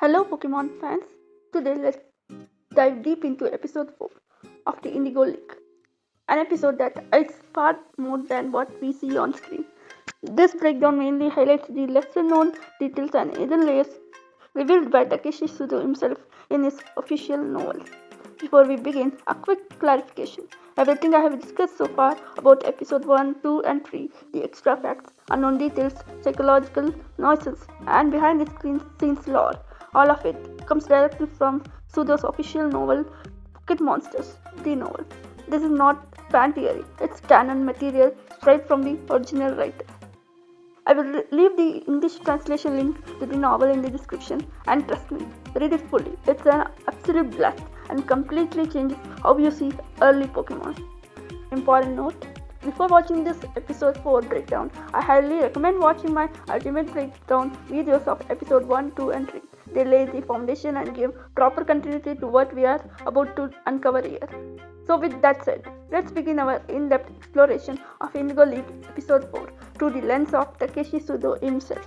Hello Pokemon fans, today let's dive deep into episode 4 of the Indigo League, an episode that is far more than what we see on screen. This breakdown mainly highlights the lesser known details and hidden layers revealed by Takeshi Shudo himself in his official novel. Before we begin, a quick clarification. Everything I have discussed so far about episode 1, 2, and 3, the extra facts, unknown details, psychological noises, and behind the scenes lore, all of it comes directly from Shudo's official novel, Pocket Monsters, the novel. This is not fan theory, it's canon material straight from the original writer. I will leave the English translation link to the novel in the description, and trust me, read it fully. It's an absolute blast and completely changes how you see early Pokemon. Important note, before watching this episode 4 breakdown, I highly recommend watching my ultimate breakdown videos of episode 1, 2 and 3. They lay the foundation and give proper continuity to what we are about to uncover here. So with that said, let's begin our in-depth exploration of Indigo League episode 4 through the lens of Takeshi Shudo himself.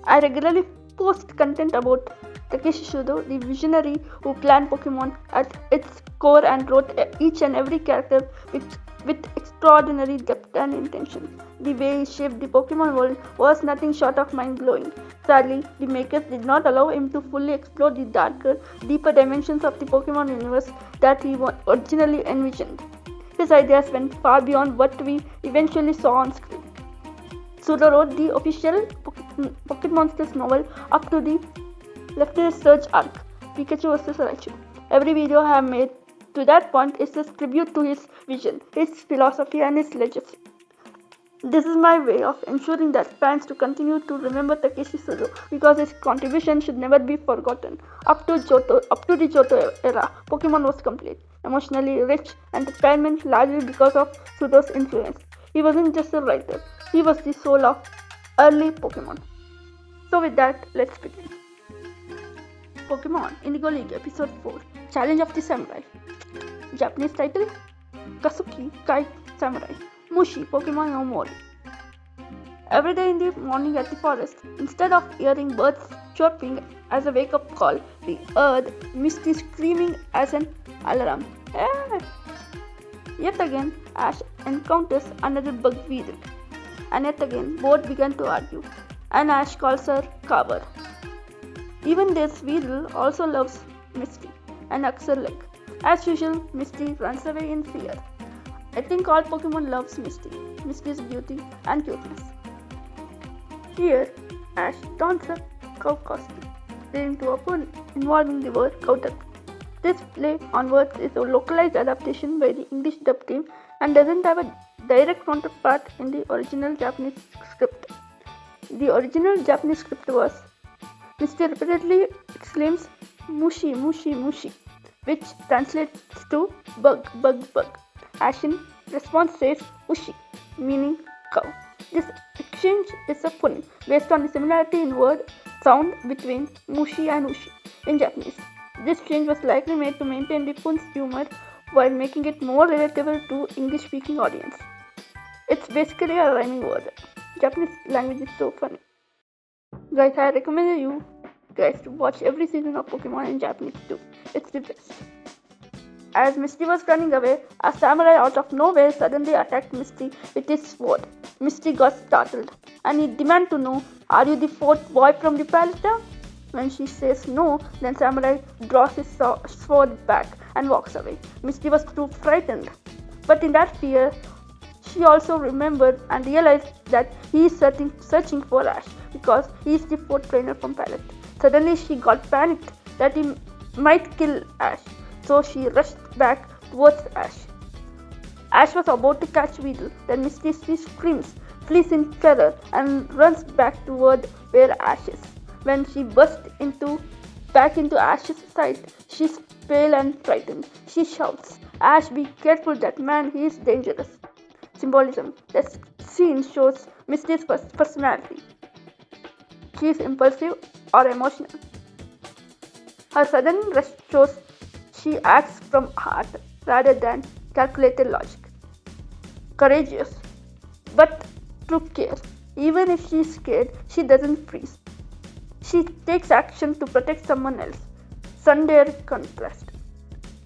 I regularly post content about Takeshi Shudo, the visionary who planned Pokemon at its core and wrote each and every character with extraordinary depth and intention. The way he shaped the Pokemon world was nothing short of mind-blowing. Sadly, the makers did not allow him to fully explore the darker, deeper dimensions of the Pokemon universe that he originally envisioned. His ideas went far beyond what we eventually saw on screen. Shudo wrote the official Pocket Monsters novel up to the leftist search arc, Pikachu vs. Raichu. Every video I have made to that point is a tribute to his vision, his philosophy and his legacy. This is my way of ensuring that fans to continue to remember Takeshi Shudo because his contribution should never be forgotten. Up to the Johto era, Pokemon was complete, emotionally rich entertainment largely because of Shudo's influence. He wasn't just a writer, he was the soul of early Pokemon. So with that, let's begin. Pokemon Indigo League Episode 4 Challenge of the Samurai. Japanese title Kasuki Kai Samurai. Mushi Pokemon no Mori. Every day in the morning at the forest, instead of hearing birds chirping as a wake-up call, we heard Misty screaming as an alarm. Hey! Yet again, Ash encounters another bug weasel. And yet again, both began to argue. And Ash calls her coward. Even this weasel also loves Misty and hugs her leg. As usual, Misty runs away in fear. I think all Pokemon loves Misty, Misty's beauty and cuteness. Here, Ash dons a cow costume, leading to a pun involving the word Cowterpie. This play on words is a localized adaptation by the English dub team and doesn't have a direct counterpart in the original Japanese script. The original Japanese script was Misty repeatedly exclaims Mushi, Mushi, Mushi, which translates to bug, bug, bug. Ash in response says Ushi, meaning cow. This exchange is a pun based on the similarity in word sound between Mushi and Ushi in Japanese. This change was likely made to maintain the pun's humor while making it more relatable to English-speaking audience. It's basically a rhyming word. Japanese language is so funny. Guys, I recommend you guys to watch every season of Pokemon in Japanese too. It's the best. As Misty was running away, a samurai out of nowhere suddenly attacked Misty with his sword. Misty got startled and he demanded to know, "Are you the fourth boy from the Pallet town?" When she says no, then samurai draws his sword back and walks away. Misty was too frightened. But in that fear, she also remembered and realized that he is searching for Ash because he is the fourth trainer from Pallet. Suddenly she got panicked that he might kill Ash. So she rushed back towards Ash. Ash was about to catch Weedle, then Misty screams, flees in terror, and runs back toward where Ash is. When she burst back into Ash's sight, she's pale and frightened. She shouts, "Ash, be careful, that man, he is dangerous." Symbolism. This scene shows Misty's personality. She is impulsive or emotional. Her sudden rush shows she acts from heart rather than calculated logic. Courageous, but through care. Even if she is scared, she doesn't freeze. she takes action to protect someone else. Tsundere contrast.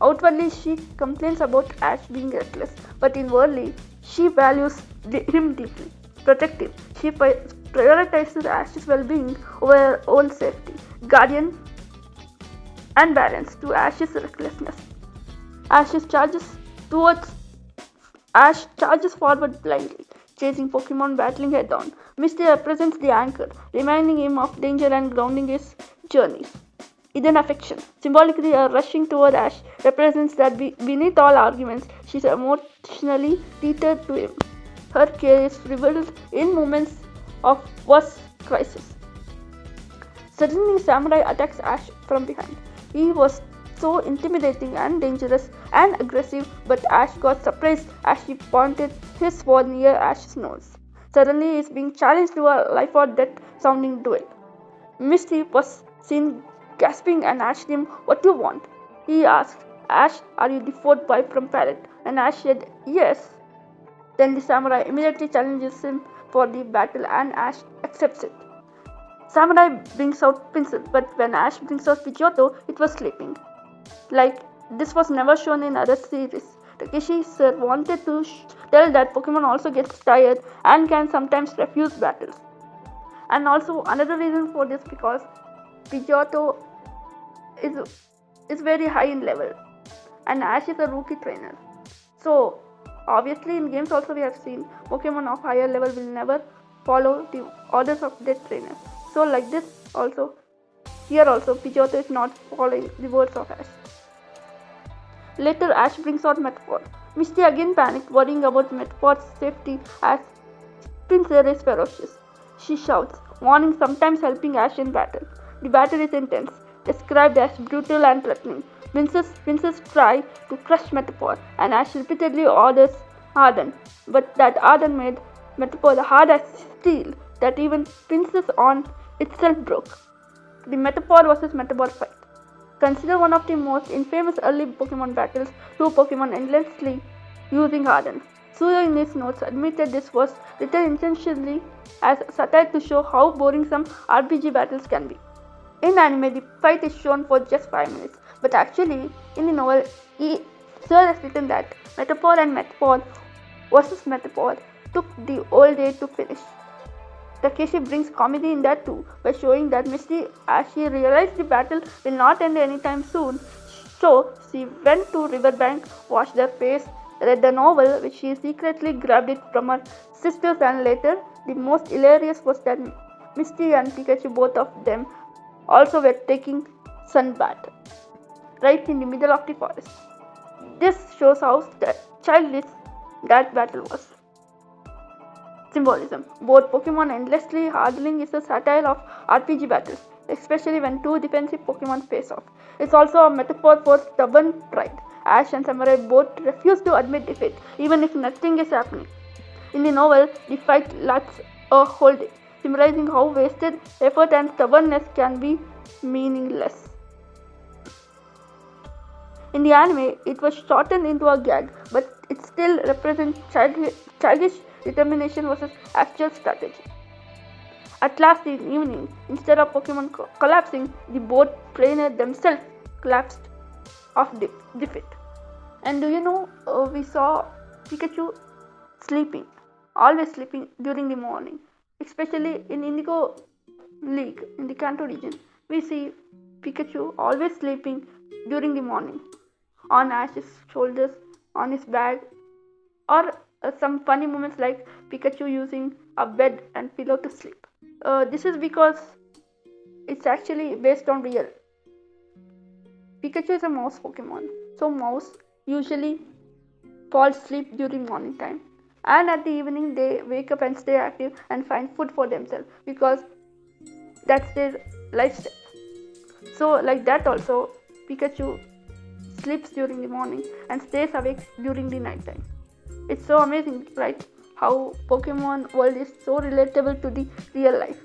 Outwardly, she complains about Ash being reckless, but inwardly, she values him deeply. Protective, she prioritizes Ash's well-being over her own safety. Guardian and balance to Ash's recklessness. Towards Ash charges forward blindly, chasing Pokemon battling head on. Misty represents the anchor, reminding him of danger and grounding his journeys. Hidden affection. Symbolically, a rushing toward Ash represents that beneath all arguments, she is emotionally tethered to him. Her care is revealed in moments of worst crisis. Suddenly, Samurai attacks Ash from behind. He was so intimidating and dangerous and aggressive, but Ash got surprised as he pointed his sword near Ash's nose. Suddenly, he is being challenged to a life or death sounding duel. Misty was seen gasping and asked him, "What do you want?" He asked, "Ash, are you the fourth boy from Pallet?" And Ash said, "Yes." Then the samurai immediately challenges him for the battle and Ash accepts it. Samurai brings out Pinsir, but when Ash brings out Pidgeotto, it was sleeping. Like, this was never shown in other series. Takeshi sir wanted to tell that Pokemon also gets tired and can sometimes refuse battles. And also another reason for this, because Pidgeotto is very high in level and Ash is a rookie trainer. So obviously in games also we have seen Pokemon of higher level will never follow the orders of their trainer. So like this also, here also Pidgeotto is not following the words of Ash. Later Ash brings out Metapod. Misty again panicked, worrying about Metapod's safety as Pinsir is ferocious. She shouts, warning, sometimes helping Ash in battle. The battle is intense, described as brutal and threatening. Pinsir tries to crush Metapod, and Ash repeatedly orders Harden, but that Harden made Metapod hard as steel that even Pinsir's on itself broke. The Metapod vs Metapod fight. Considered one of the most infamous early Pokemon battles, two Pokemon endlessly using Harden. Shudo in his notes admitted this was written intentionally as satire to show how boring some RPG battles can be. In anime, the fight is shown for just 5 minutes, but actually, in the novel, Sir has written that Metapod and Metapod vs Metapod took the whole day to finish. Takeshi brings comedy in that too, by showing that Misty, as she realized the battle will not end anytime soon, so she went to riverbank, washed her face, read the novel, which she secretly grabbed it from her sisters, and later, the most hilarious was that Misty and Pikachu, both of them, also were taking sunbath right in the middle of the forest. This shows how childish that battle was. Symbolism. Both Pokemon endlessly hardening is a satire of RPG battles, especially when two defensive Pokemon face off. It's also a metaphor for stubborn pride. Ash and Samurai both refuse to admit defeat, even if nothing is happening. In the novel, the fight lasts a whole day, symbolizing how wasted effort and stubbornness can be meaningless. In the anime, it was shortened into a gag, but it still represents childish determination versus actual strategy. At last in evening, instead of Pokemon collapsing, the both trainers themselves collapsed of defeat. And do you know, we saw Pikachu sleeping, always sleeping during the morning. Especially in Indigo League, in the Kanto region, we see Pikachu always sleeping during the morning, on Ash's shoulders, on his bag, or some funny moments like Pikachu using a bed and pillow to sleep. This is because it's actually based on real. Pikachu is a mouse Pokemon, so mouse usually fall asleep during morning time, and at the evening they wake up and stay active and find food for themselves because that's their lifestyle. So like that also, Pikachu sleeps during the morning and stays awake during the night time. It's so amazing, right? How Pokemon world is so relatable to the real life.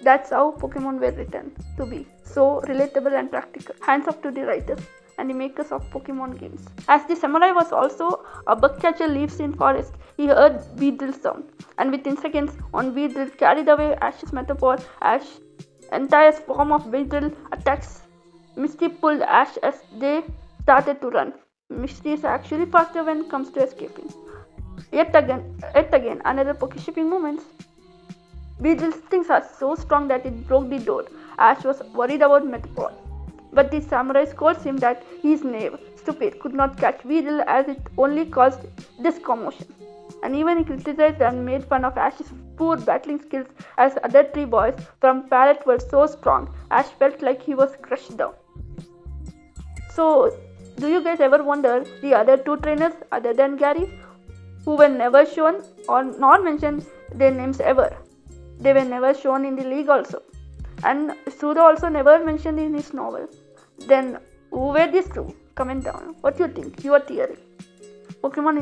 That's how Pokemon were written to be, so relatable and practical. Hands off to the writers and the makers of Pokemon games. As the samurai was also a bug catcher lives in forest, he heard Beedrill sound, and within seconds, one Beedrill carried away Ash's Metapod. Ash entire swarm of Weasel attacks. Misty pulled Ash as they started to run. Misty is actually faster when it comes to escaping. Yet again, another Pokeshipping moment. Weasel's stings are so strong that it broke the door. Ash was worried about Metapod. But the samurai scolds him that he is naive, stupid, could not catch Weasel as it only caused this commotion. And even he criticized and made fun of Ash's poor battling skills as other three boys from Pallet were so strong, Ash felt like he was crushed down. So, do you guys ever wonder the other two trainers other than Gary, who were never shown or not mentioned their names ever? They were never shown in the league also. And Shudo also never mentioned in his novel. Then who were these two? Comment down. What do you think? Your theory. Pokemon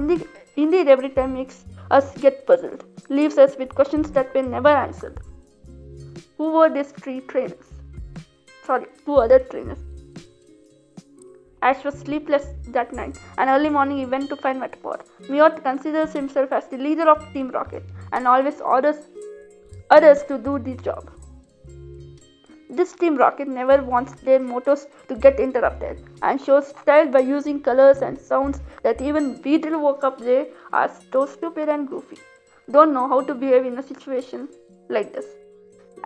indeed every time makes us get puzzled, leaves us with questions that were never answered. Who were these two other trainers? Ash was sleepless that night, and early morning he went to find Metapod. Meowth considers himself as the leader of Team Rocket and always orders others to do the job. This Team Rocket never wants their mottos to get interrupted and shows style by using colors and sounds that even Weedle woke up they are so stupid and goofy. Don't know how to behave in a situation like this.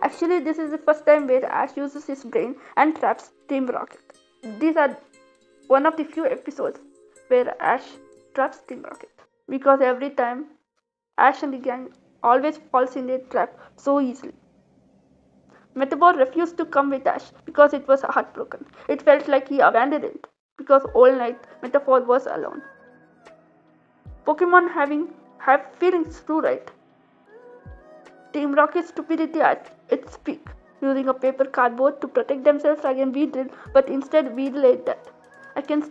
Actually, this is the first time where Ash uses his brain and traps Team Rocket. These are one of the few episodes where Ash traps Team Rocket. Because every time Ash and the gang always falls in their trap so easily. Metapod refused to come with Ash because it was heartbroken. It felt like he abandoned it because all night Metapod was alone. Pokemon have feelings too, right? Team Rocket's stupidity at its peak, using a paper cardboard to protect themselves against Weedle, but instead Weedle ate that. I can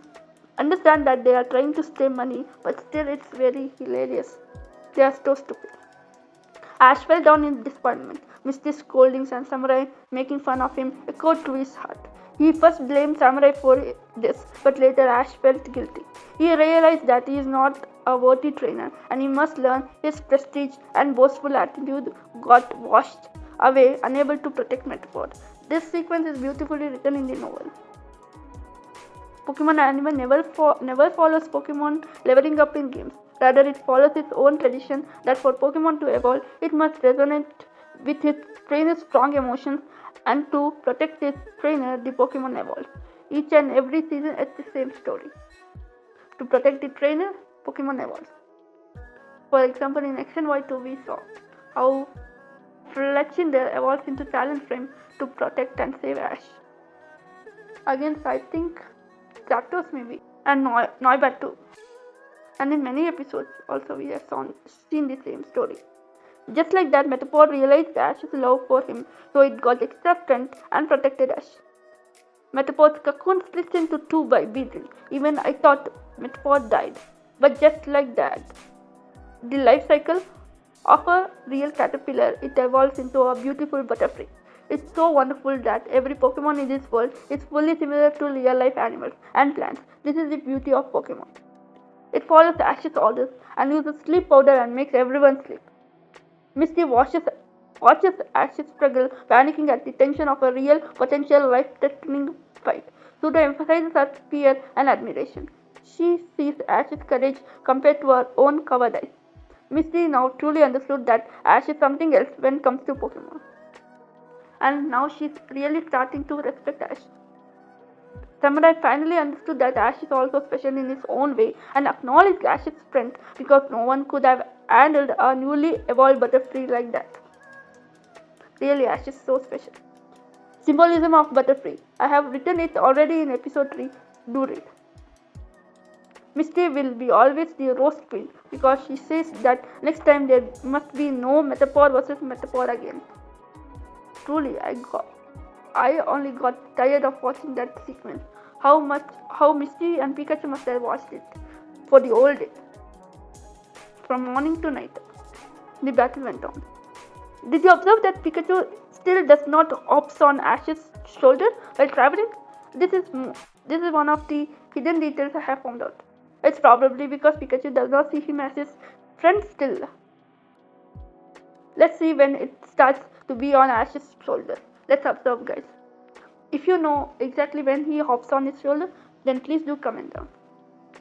understand that they are trying to save money, but still it's very hilarious. They are so stupid. Ash fell down in disappointment. Misty's scoldings and Samurai making fun of him echoed to his heart. He first blamed Samurai for this, but later Ash felt guilty. He realized that he is not a worthy trainer and he must learn. His prestige and boastful attitude got washed away, unable to protect Metapod. This sequence is beautifully written in the novel. Pokemon anime never follows Pokemon leveling up in games. Rather, it follows its own tradition that for Pokemon to evolve, it must resonate with its trainer's strong emotions, and to protect its trainer, the Pokemon evolves. Each and every season it's the same story. To protect the trainer, Pokemon evolves. For example, in X and Y2 we saw how Fletchinder evolves into Talonflame to protect and save Ash. Against, I think, Zapdos maybe, and Noibat too. And in many episodes also we have seen the same story. Just like that, Metapod realized Ash's love for him, so it got extra strength and protected Ash. Metapod's cocoon splits into two by Weedle. Even I thought Metapod died. But just like that, the life cycle of a real caterpillar, it evolves into a beautiful Butterfree. It's so wonderful that every Pokemon in this world is fully similar to real life animals and plants. This is the beauty of Pokemon. It follows Ash's orders and uses sleep powder and makes everyone sleep. Misty watches Ash's struggle, panicking at the tension of a real, potential life-threatening fight. Shudo emphasizes her fear and admiration. She sees Ash's courage compared to her own cowardice. Misty now truly understood that Ash is something else when it comes to Pokemon. And now she's really starting to respect Ash. Samurai finally understood that Ash is also special in his own way and acknowledged Ash's strength because no one could have handled a newly evolved Butterfree like that. Really, Ash is so special. Symbolism of Butterfree. I have written it already in episode 3. Do read. Misty will be always the roast queen because she says that next time there must be no Metapod versus Metapod again. Truly, I only got tired of watching that sequence. How Misty and Pikachu must have watched it for the whole day. From morning to night, the battle went on. Did you observe that Pikachu still does not hops on Ash's shoulder while traveling? This is one of the hidden details I have found out. It's probably because Pikachu does not see him as his friend still. Let's see when it starts to be on Ash's shoulder. Let's observe, guys. If you know exactly when he hops on his shoulder, then please do comment down.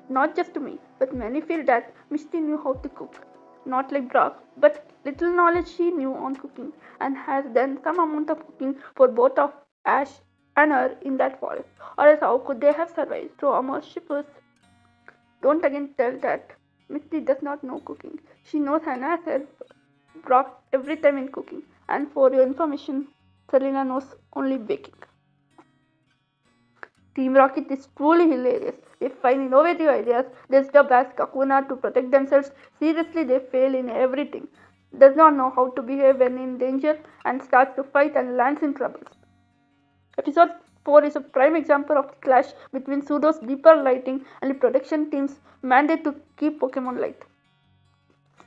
Not just to me, but many feel that Misty knew how to cook. Not like Brock, but little knowledge she knew on cooking and has done some amount of cooking for both of Ash and her in that forest. Or else how could they have survived? So our shippers don't again tell that Misty does not know cooking. She knows Hannah has Brock every time in cooking. And for your information, Selena knows only baking. Team Rocket is truly hilarious. They find innovative ideas, dressed up as Kakuna to protect themselves. Seriously, they fail in everything. Does not know how to behave when in danger and starts to fight and lands in troubles. Episode 4 is a prime example of the clash between Shudo's deeper lighting and the production team's mandate to keep Pokemon light.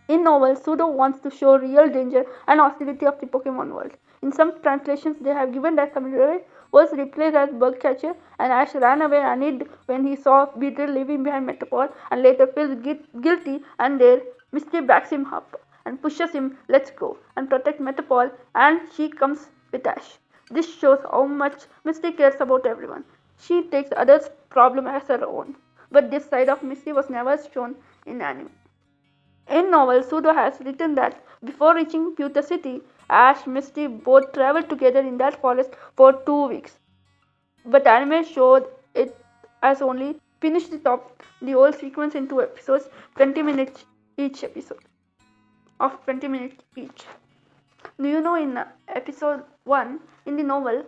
In novel, Shudo wants to show real danger and hostility of the Pokemon world. In some translations, they have given that Tsundere was replaced as bug catcher and Ash ran away and hid when he saw Beetle leaving behind Metapod and later feels guilty and there Misty backs him up and pushes him, let's go, and protect Metapod and she comes with Ash. This shows how much Misty cares about everyone. She takes others' problem as her own. But this side of Misty was never shown in anime. In novel, Shudo has written that before reaching Pewter City, Ash and Misty both traveled together in that forest for 2 weeks. But anime showed it as only finished the whole sequence in 2 episodes, 20 minutes each episode. Of 20 minutes each. Do you know in episode 1 in the novel,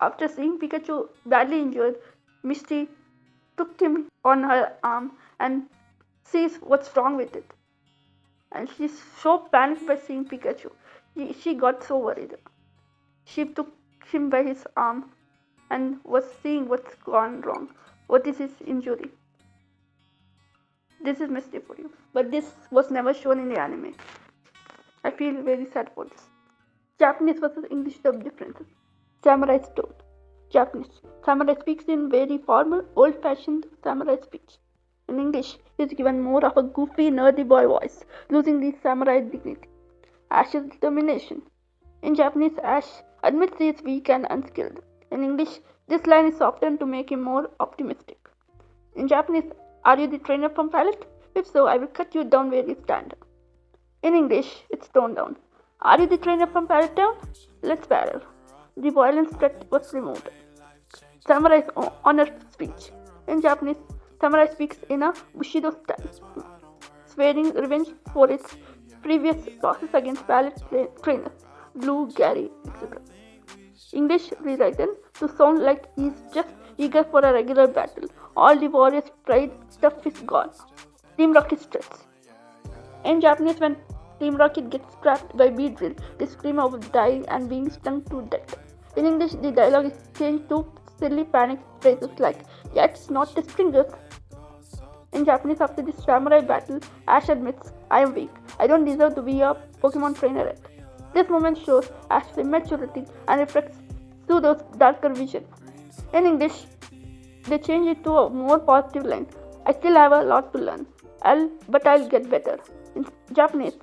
after seeing Pikachu badly injured, Misty took him on her arm and sees what's wrong with it. And she's so panicked by seeing Pikachu. She got so worried. She took him by his arm and was seeing what's gone wrong. What is his injury? This is Misty for you. But this was never shown in the anime. I feel very sad for this. Japanese versus English dub differences. Samurai Stone. Japanese. Samurai speaks in very formal, old-fashioned samurai speech. In English, he is given more of a goofy, nerdy boy voice, losing the samurai dignity. Ash's determination. In Japanese, Ash admits he is weak and unskilled. In English, this line is softened to make him more optimistic. In Japanese, are you the trainer from Pallet? If so, I will cut you down where you stand. In English, it's toned down. Are you the trainer from Pallet Town? Let's battle. The violence threat was removed. Samurai's honor speech. In Japanese, Samurai speaks in a Bushido style, swearing revenge for its previous losses against Pallet trainers, Blue, Gary, etc. English rewritten to sound like he's just eager for a regular battle. All the warriors' pride stuff is gone. Team Rocket stress. In Japanese, when Team Rocket gets trapped by Beedrill, they scream of dying and being stung to death. In English, the dialogue is changed to silly panic phrases like, yeah, it's not the stringers. In Japanese, after this samurai battle, Ash admits, I am weak. I don't deserve to be a Pokemon trainer yet. This moment shows Ash's immaturity and reflects Shudo's darker vision. In English, they change it to a more positive line. I still have a lot to learn, but I'll get better. In Japanese,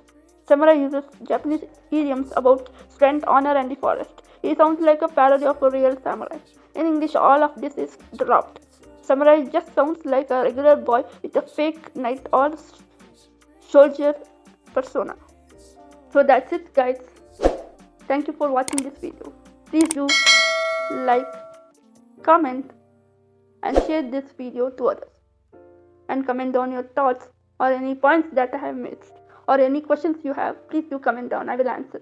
Samurai uses Japanese idioms about strength, honor, and the forest. He sounds like a parody of a real samurai. In English, all of this is dropped. Samurai just sounds like a regular boy with a fake knight or soldier persona. So that's it, guys. Thank you for watching this video. Please do like, comment, and share this video to others. And comment down your thoughts or any points that I have missed or any questions you have. Please do comment down. I will answer.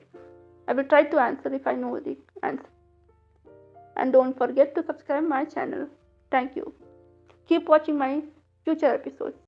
I will try to answer if I know the answer. And don't forget to subscribe my channel. Thank you. Keep watching my future episodes.